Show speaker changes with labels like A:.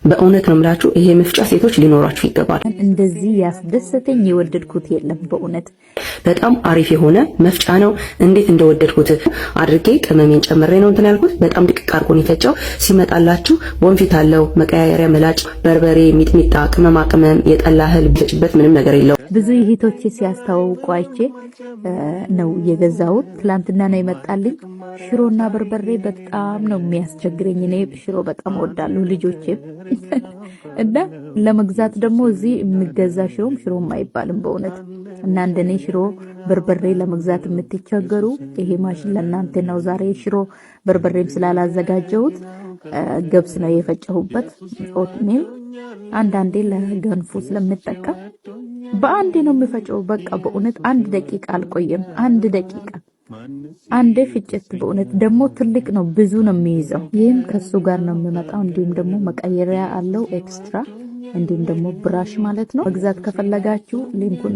A: በእውነት ነው የምላችሁ ይሄ መፍጫ ሴቶች ሊኖራችሁ ይገባል።
B: እንደዚህ ያስደሰተኝ የወደድኩት የለም። በእውነት
A: በጣም አሪፍ የሆነ መፍጫ ነው። እንዴት እንደወደድኩት አድርጌ ቅመሜን ጨምሬ ነው እንትን ያልኩት። በጣም ድቅቅ አድርጎ ነው የፈጨው። ሲመጣላችሁ ወንፊት አለው፣ መቀያየሪያ ምላጭ፣ በርበሬ፣ ሚጥሚጣ፣ ቅመማ ቅመም፣ የጠላ እህል ቢፈጭበት ምንም ነገር የለው። ብዙ
B: እህቶቼ ሲያስተዋውቁ አይቼ ነው የገዛሁት። ትላንትና ነው የመጣልኝ። ሽሮና በርበሬ በጣም ነው የሚያስቸግረኝ። እኔ ሽሮ በጣም እወዳለሁ ልጆቼም እና ለመግዛት ደግሞ እዚህ የሚገዛ ሽሮም አይባልም በእውነት። እና እንደኔ ሽሮ በርበሬ ለመግዛት የምትቸገሩ ይሄ ማሽን ለእናንተ ነው። ዛሬ ሽሮ በርበሬም ስላላዘጋጀሁት ገብስ ነው የፈጨሁበት። ኦትሜል አንዳንዴ ለገንፎ ስለምጠቀም በአንዴ ነው የሚፈጨው። በቃ በእውነት 1 ደቂቃ አልቆየም። 1 ደቂቃ አንዴ ፍጭት። በእውነት ደግሞ ትልቅ ነው፣ ብዙ ነው የሚይዘው። ይህም ከሱ ጋር ነው የሚመጣው። እንዲሁም ደግሞ መቀየሪያ አለው ኤክስትራ፣ እንዲሁም ደግሞ ብራሽ ማለት ነው። መግዛት ከፈለጋችሁ ሊንኩን